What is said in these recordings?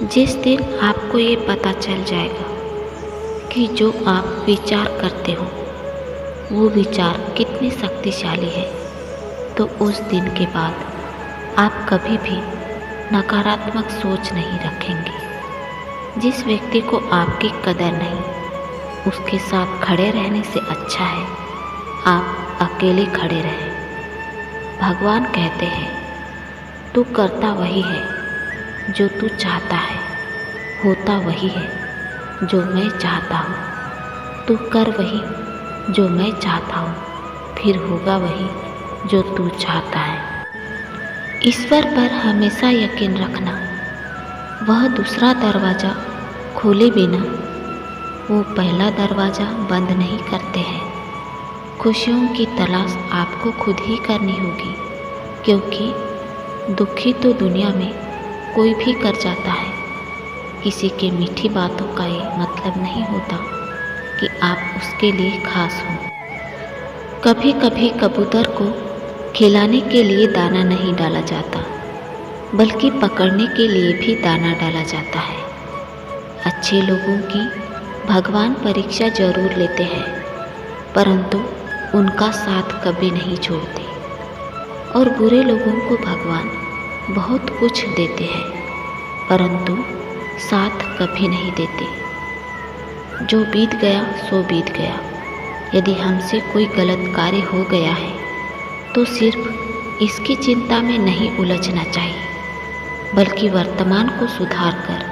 जिस दिन आपको ये पता चल जाएगा कि जो आप विचार करते हो वो विचार कितने शक्तिशाली है, तो उस दिन के बाद आप कभी भी नकारात्मक सोच नहीं रखेंगे। जिस व्यक्ति को आपकी कदर नहीं, उसके साथ खड़े रहने से अच्छा है आप अकेले खड़े रहें। भगवान कहते हैं, तू करता वही है जो तू चाहता है, होता वही है जो मैं चाहता हूँ। तू कर वही जो मैं चाहता हूँ, फिर होगा वही जो तू चाहता है। ईश्वर पर हमेशा यकीन रखना। वह दूसरा दरवाज़ा खोले बिना वो पहला दरवाज़ा बंद नहीं करते हैं। खुशियों की तलाश आपको खुद ही करनी होगी, क्योंकि दुखी तो दुनिया में कोई भी कर जाता है। किसी के मीठी बातों का ये मतलब नहीं होता कि आप उसके लिए खास हों। कभी कभी कबूतर को खिलाने के लिए दाना नहीं डाला जाता, बल्कि पकड़ने के लिए भी दाना डाला जाता है। अच्छे लोगों की भगवान परीक्षा जरूर लेते हैं, परंतु उनका साथ कभी नहीं छोड़ते। और बुरे लोगों को भगवान बहुत कुछ देते हैं, परंतु साथ कभी नहीं देते। जो बीत गया सो बीत गया। यदि हमसे कोई गलत कार्य हो गया है तो सिर्फ इसकी चिंता में नहीं उलझना चाहिए, बल्कि वर्तमान को सुधार कर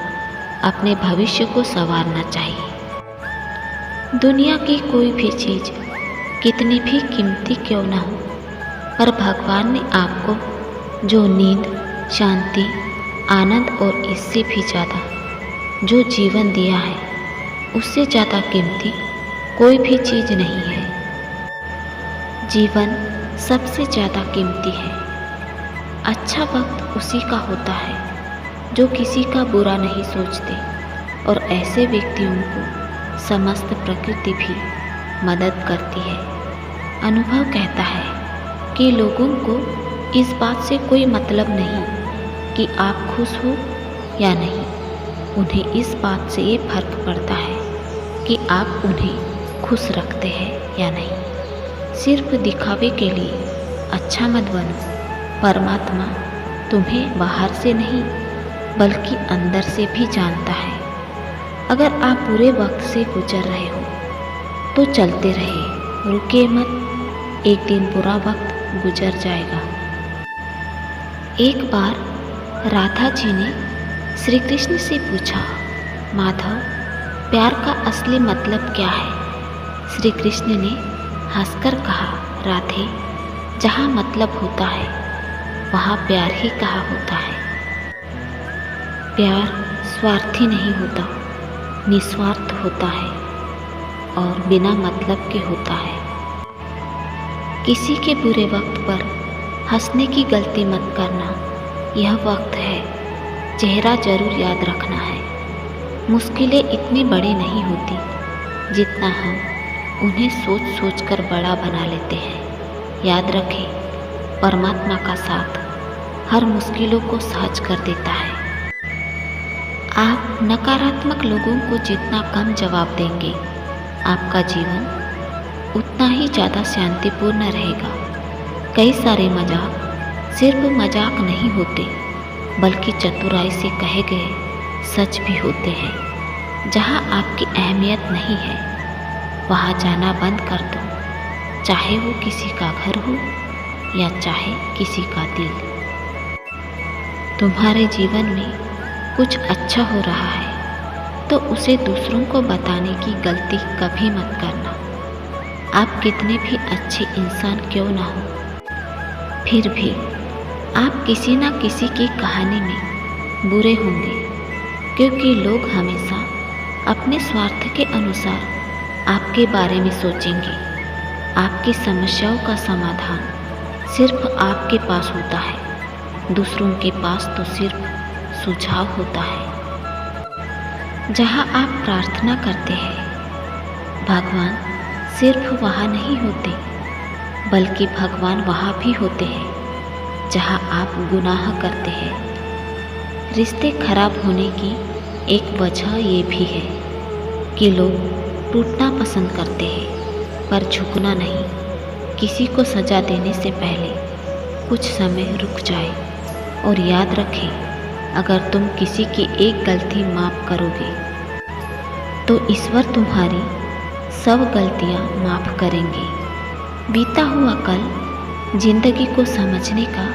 अपने भविष्य को संवारना चाहिए। दुनिया की कोई भी चीज़ कितनी भी कीमती क्यों न हो, पर भगवान ने आपको जो नींद, शांति, आनंद और इससे भी ज़्यादा जो जीवन दिया है, उससे ज़्यादा कीमती कोई भी चीज़ नहीं है। जीवन सबसे ज़्यादा कीमती है। अच्छा वक्त उसी का होता है जो किसी का बुरा नहीं सोचते, और ऐसे व्यक्तियों को समस्त प्रकृति भी मदद करती है। अनुभव कहता है कि लोगों को इस बात से कोई मतलब नहीं कि आप खुश हो या नहीं। उन्हें इस बात से ये फर्क पड़ता है कि आप उन्हें खुश रखते हैं या नहीं। सिर्फ दिखावे के लिए अच्छा मत बनो। परमात्मा तुम्हें बाहर से नहीं बल्कि अंदर से भी जानता है। अगर आप बुरे वक्त से गुजर रहे हो तो चलते रहिए, रुके मत। एक दिन बुरा वक्त गुजर जाएगा। एक बार राधा जी ने श्री कृष्ण से पूछा, माधव, प्यार का असली मतलब क्या है? श्री कृष्ण ने हंसकर कहा, राधे, जहाँ मतलब होता है वहाँ प्यार ही कहा होता है। प्यार स्वार्थी नहीं होता, निस्वार्थ होता है और बिना मतलब के होता है। किसी के बुरे वक्त पर हंसने की गलती मत करना। यह वक्त है, चेहरा जरूर याद रखना है। मुश्किलें इतनी बड़ी नहीं होती जितना हम उन्हें सोच सोच कर बड़ा बना लेते हैं। याद रखें, परमात्मा का साथ हर मुश्किलों को सहज कर देता है। आप नकारात्मक लोगों को जितना कम जवाब देंगे, आपका जीवन उतना ही ज़्यादा शांतिपूर्ण रहेगा। कई सारे मजाक सिर्फ मजाक नहीं होते, बल्कि चतुराई से कहे गए सच भी होते हैं। जहाँ आपकी अहमियत नहीं है वहाँ जाना बंद कर दो, चाहे वो किसी का घर हो या चाहे किसी का दिल। तुम्हारे जीवन में कुछ अच्छा हो रहा है तो उसे दूसरों को बताने की गलती कभी मत करना। आप कितने भी अच्छे इंसान क्यों ना हो, फिर भी आप किसी न किसी की कहानी में बुरे होंगे, क्योंकि लोग हमेशा अपने स्वार्थ के अनुसार आपके बारे में सोचेंगे। आपकी समस्याओं का समाधान सिर्फ आपके पास होता है, दूसरों के पास तो सिर्फ सुझाव होता है। जहाँ आप प्रार्थना करते हैं, भगवान सिर्फ वहाँ नहीं होते, बल्कि भगवान वहाँ भी होते हैं जहाँ आप गुनाह करते हैं। रिश्ते खराब होने की एक वजह ये भी है कि लोग टूटना पसंद करते हैं पर झुकना नहीं। किसी को सजा देने से पहले कुछ समय रुक जाए और याद रखें, अगर तुम किसी की एक गलती माफ़ करोगे तो ईश्वर तुम्हारी सब गलतियां माफ़ करेंगे। बीता हुआ कल जिंदगी को समझने का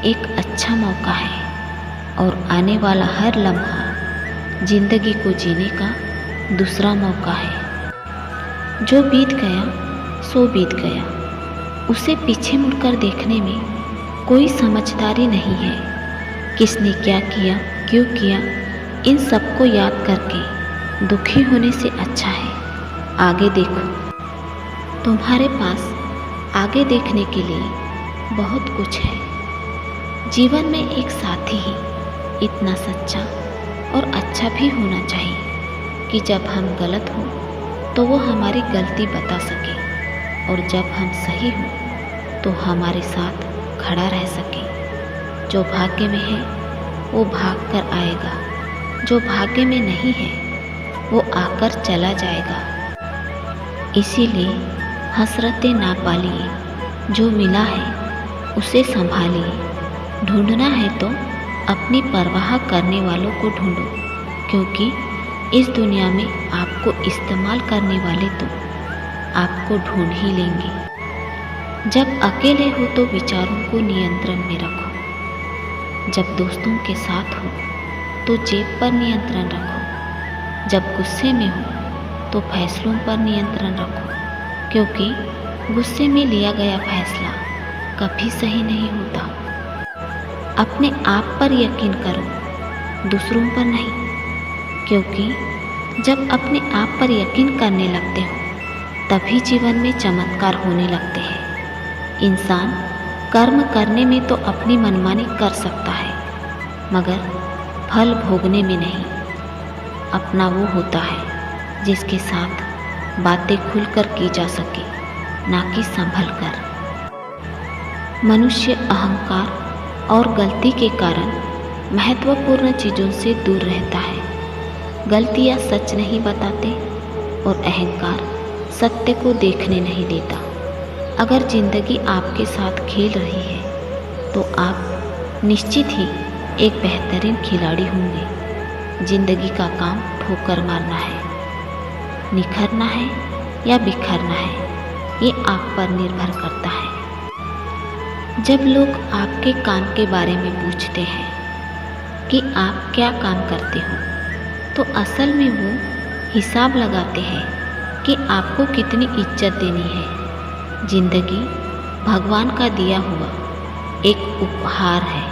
एक अच्छा मौका है और आने वाला हर लम्हा जिंदगी को जीने का दूसरा मौका है। जो बीत गया सो बीत गया, उसे पीछे मुड़कर देखने में कोई समझदारी नहीं है। किसने क्या किया, क्यों किया, इन सबको याद करके दुखी होने से अच्छा है आगे देखो। तुम्हारे पास आगे देखने के लिए बहुत कुछ है। जीवन में एक साथी ही इतना सच्चा और अच्छा भी होना चाहिए कि जब हम गलत हों तो वो हमारी गलती बता सके और जब हम सही हों तो हमारे साथ खड़ा रह सके। जो भाग्य में है वो भाग कर आएगा, जो भाग्य में नहीं है वो आकर चला जाएगा। इसीलिए हसरतें ना पालिए, जो मिला है उसे संभालिए। ढूंढना है तो अपनी परवाह करने वालों को ढूंढो, क्योंकि इस दुनिया में आपको इस्तेमाल करने वाले तो आपको ढूंढ ही लेंगे। जब अकेले हो तो विचारों को नियंत्रण में रखो। जब दोस्तों के साथ हो तो जेब पर नियंत्रण रखो। जब गुस्से में हो तो फैसलों पर नियंत्रण रखो, क्योंकि गुस्से में लिया गया फैसला कभी सही नहीं होता। अपने आप पर यकीन करो, दूसरों पर नहीं, क्योंकि जब अपने आप पर यकीन करने लगते हो तभी जीवन में चमत्कार होने लगते हैं। इंसान कर्म करने में तो अपनी मनमानी कर सकता है, मगर फल भोगने में नहीं। अपना वो होता है जिसके साथ बातें खुलकर की जा सके, ना कि संभल कर। मनुष्य अहंकार और गलती के कारण महत्वपूर्ण चीज़ों से दूर रहता है। गलतियाँ सच नहीं बताते और अहंकार सत्य को देखने नहीं देता। अगर जिंदगी आपके साथ खेल रही है तो आप निश्चित ही एक बेहतरीन खिलाड़ी होंगे। जिंदगी का काम ठोकर मारना है, निखरना है या बिखरना है, ये आप पर निर्भर करता है। जब लोग आपके काम के बारे में पूछते हैं कि आप क्या काम करते हो, तो असल में वो हिसाब लगाते हैं कि आपको कितनी इज्जत देनी है। जिंदगी भगवान का दिया हुआ एक उपहार है,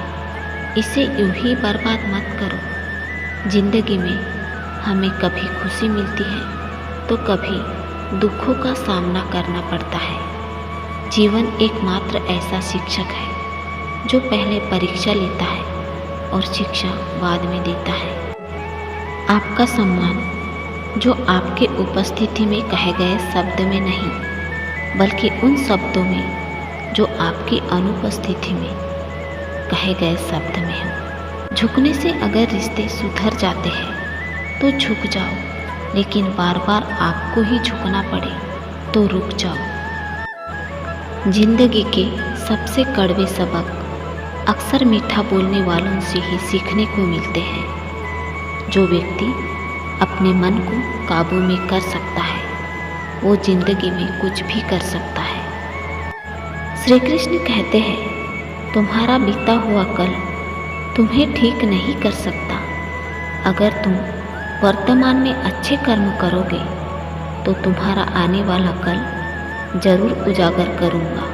इसे यूं ही बर्बाद मत करो। जिंदगी में हमें कभी खुशी मिलती है तो कभी दुखों का सामना करना पड़ता है। जीवन एकमात्र ऐसा शिक्षक है जो पहले परीक्षा लेता है और शिक्षा बाद में देता है। आपका सम्मान जो आपके उपस्थिति में कहे गए शब्द में नहीं, बल्कि उन शब्दों में जो आपकी अनुपस्थिति में कहे गए शब्द में हो। झुकने से अगर रिश्ते सुधर जाते हैं तो झुक जाओ, लेकिन बार बार आपको ही झुकना पड़े तो रुक जाओ। जिंदगी के सबसे कड़वे सबक अक्सर मीठा बोलने वालों से ही सीखने को मिलते हैं। जो व्यक्ति अपने मन को काबू में कर सकता है वो जिंदगी में कुछ भी कर सकता है। श्री कृष्ण कहते हैं, तुम्हारा बीता हुआ कल तुम्हें ठीक नहीं कर सकता। अगर तुम वर्तमान में अच्छे कर्म करोगे तो तुम्हारा आने वाला कल जरूर उजागर करूँगा।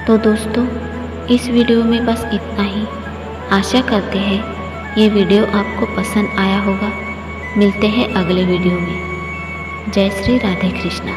तो दोस्तों, इस वीडियो में बस इतना ही। आशा करते हैं ये वीडियो आपको पसंद आया होगा। मिलते हैं अगले वीडियो में। जय श्री राधे कृष्णा।